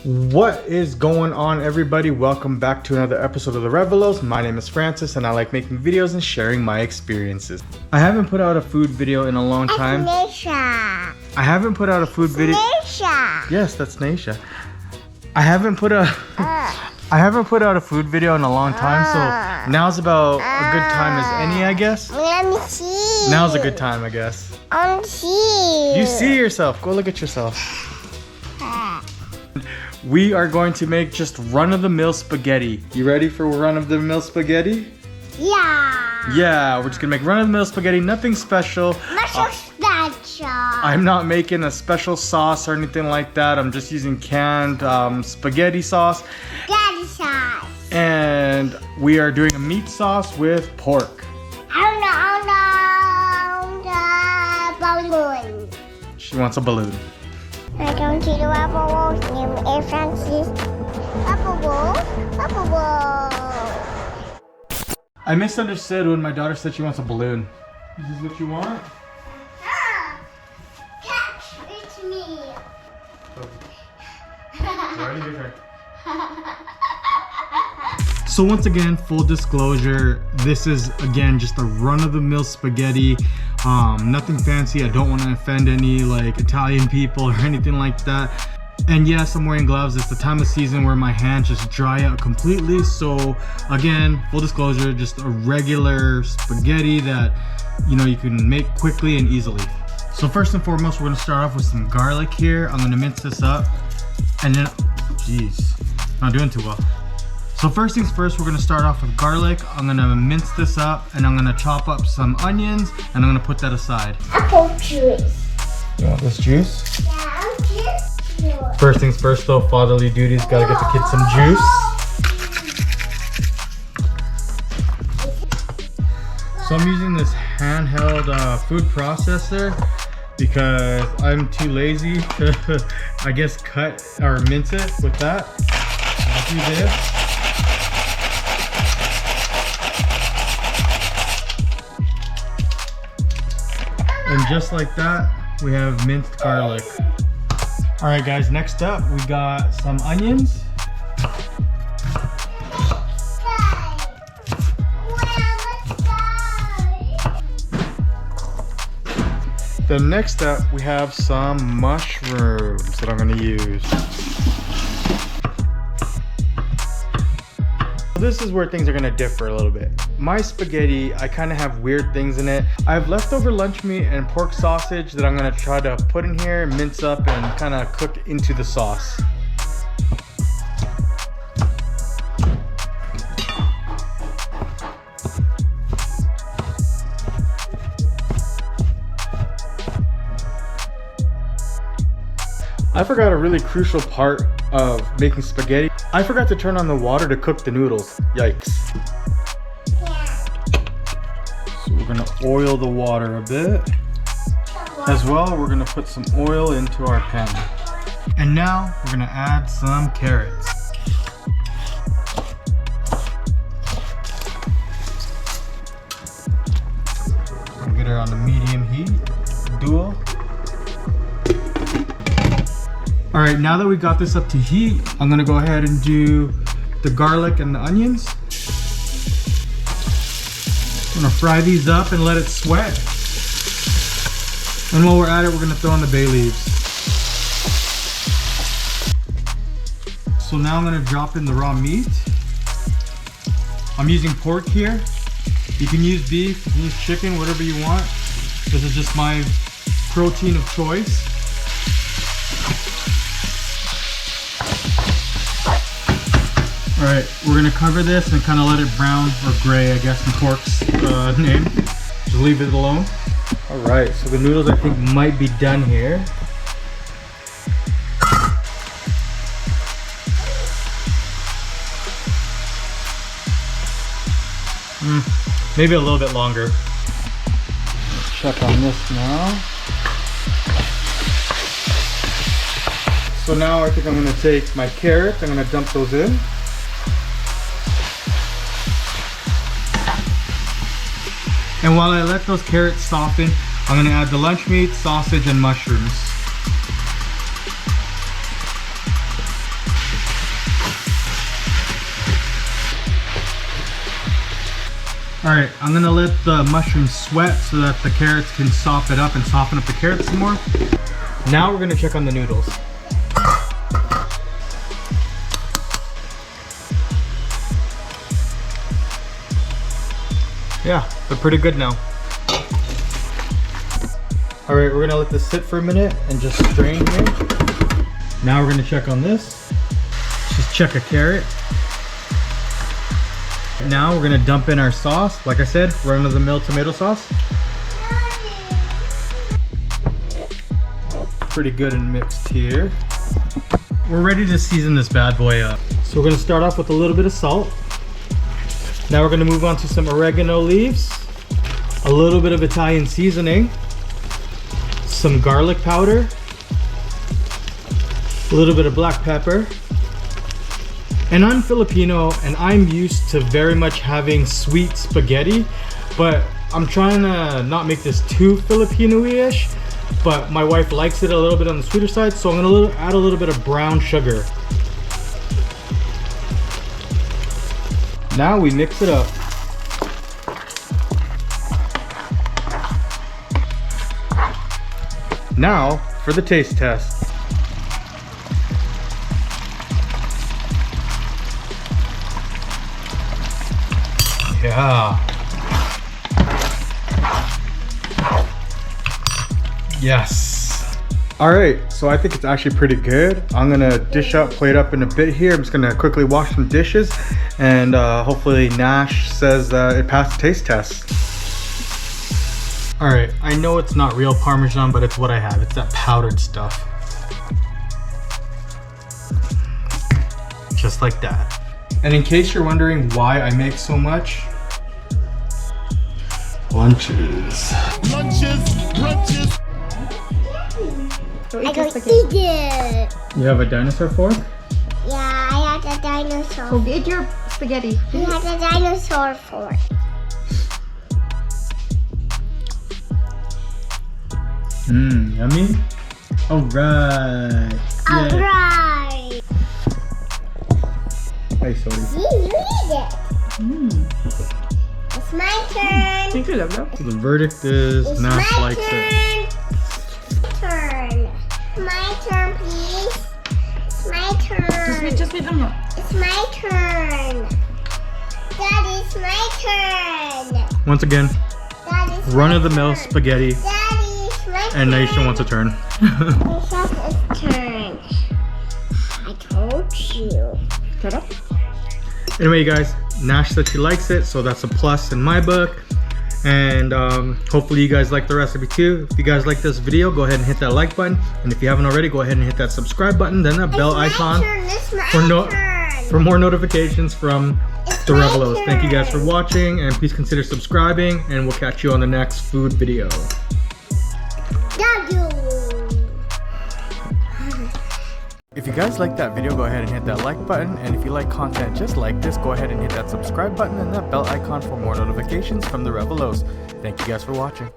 What is going on, everybody? Welcome back to another episode of the Revalos. My name is Francis and I like making videos and sharing my experiences. I haven't put out a food video in a long time. That's Naisha. I haven't put out a food video. Naisha. Yes, that's Naisha. I haven't put out a food video in a long time, so now's about a good time as any, I guess. Let me see. Now's a good time, I guess. I want to see. You see yourself. Go look at yourself. We are going to make just run-of-the-mill spaghetti. You ready for run-of-the-mill spaghetti? Yeah. Yeah, we're just gonna make run-of-the-mill spaghetti, nothing special. Not so special. I'm not making a special sauce or anything like that. I'm just using canned spaghetti sauce. Daddy sauce. And we are doing a meat sauce with pork. Balloon. She wants a balloon. I don't see the Revalos. Name is Francis. Revalos. I misunderstood when my daughter said she wants a balloon. Is this what you want? Catch, it's me. Alright, your turn. So once again, full disclosure, this is again just a run-of-the-mill spaghetti. Nothing fancy. I don't want to offend any like Italian people or anything like that. And yes, I'm wearing gloves. It's the time of season where my hands just dry out completely. So again, full disclosure, just a regular spaghetti that you can make quickly and easily. So first and foremost, we're gonna start off with some garlic here. I'm gonna mince this up, and then, geez, not doing too well. So first things first, we're gonna start off with garlic. I'm gonna mince this up, and I'm gonna chop up some onions, and I'm gonna put that aside. Apple juice. You want this juice? Yeah, juice. First things first though, fatherly duties, gotta get the kids some juice. So I'm using this handheld food processor because I'm too lazy to, I guess, cut or mince it with that. I'll do this. And just like that, we have minced garlic. All right, guys, next up, we got some onions. Then next up, we have some mushrooms that I'm gonna use. This is where things are gonna differ a little bit. My spaghetti, I kind of have weird things in it. I have leftover lunch meat and pork sausage that I'm gonna try to put in here, mince up, and kind of cook into the sauce. I forgot a really crucial part of making spaghetti. I forgot to turn on the water to cook the noodles. Yikes. So we're gonna oil the water a bit. As well, we're gonna put some oil into our pan. And now we're gonna add some carrots. We'll get her on the medium heat, dual. All right, now that we got this up to heat, I'm gonna go ahead and do the garlic and the onions. I'm gonna fry these up and let it sweat. And while we're at it, we're gonna throw in the bay leaves. So now I'm gonna drop in the raw meat. I'm using pork here. You can use beef, you can use chicken, whatever you want. This is just my protein of choice. All right, we're gonna cover this and kind of let it brown, or gray, I guess, in pork's name. Just leave it alone. All right, so the noodles I think might be done here. Maybe a little bit longer. Let's check on this now. So now I think I'm gonna take my carrots, I'm gonna dump those in. And while I let those carrots soften, I'm gonna add the lunch meat, sausage, and mushrooms. Alright, I'm gonna let the mushrooms sweat so that the carrots can sop it up and soften up the carrots some more. Now we're gonna check on the noodles. Yeah, they're pretty good now. Alright, we're gonna let this sit for a minute and just strain here. Now we're gonna check on this. Just check a carrot. Now we're gonna dump in our sauce. Like I said, run-of-the-mill tomato sauce. Pretty good and mixed here. We're ready to season this bad boy up. So we're gonna start off with a little bit of salt. Now we're gonna move on to some oregano leaves, a little bit of Italian seasoning, some garlic powder, a little bit of black pepper. And I'm Filipino and I'm used to very much having sweet spaghetti, but I'm trying to not make this too Filipino-ish, but my wife likes it a little bit on the sweeter side, so I'm gonna add a little bit of brown sugar. Now we mix it up. Now for the taste test. Yeah. Yes. All right, so I think it's actually pretty good. I'm gonna dish up, plate up in a bit here. I'm just gonna quickly wash some dishes, and hopefully Nash says that it passed the taste test. All right, I know it's not real Parmesan, but it's what I have. It's that powdered stuff. Just like that. And in case you're wondering why I make so much, lunches. Lunches. I go eat it. You have a dinosaur fork? Yeah, I have a dinosaur. Go get your spaghetti. You have a dinosaur fork. Mmm, yummy. Alright. Alright. Hey, sorry. You eat it. It's my turn. Thank you, love, love. So the verdict is It's Nash my likes it. turn. My turn, please. It's my turn. Just wait them up. It's my turn. Daddy, it's my turn. Once again, Daddy, it's run-of-the-mill my turn. spaghetti, Daddy, it's my turn. and Naisha wants a turn. It's turn. I told you. Shut up. Anyway, you guys, Nash said she likes it, so that's a plus in my book. And hopefully you guys like the recipe too. If you guys like this video, go ahead and hit that like button. And if you haven't already, go ahead and hit that subscribe button, then that bell icon for more notifications from the Revalos. Thank you guys for watching, and please consider subscribing, and we'll catch you on the next food video. If you guys like that video, go ahead and hit that like button, and if you like content just like this, go ahead and hit that subscribe button and that bell icon for more notifications from the Revalos. Thank you guys for watching.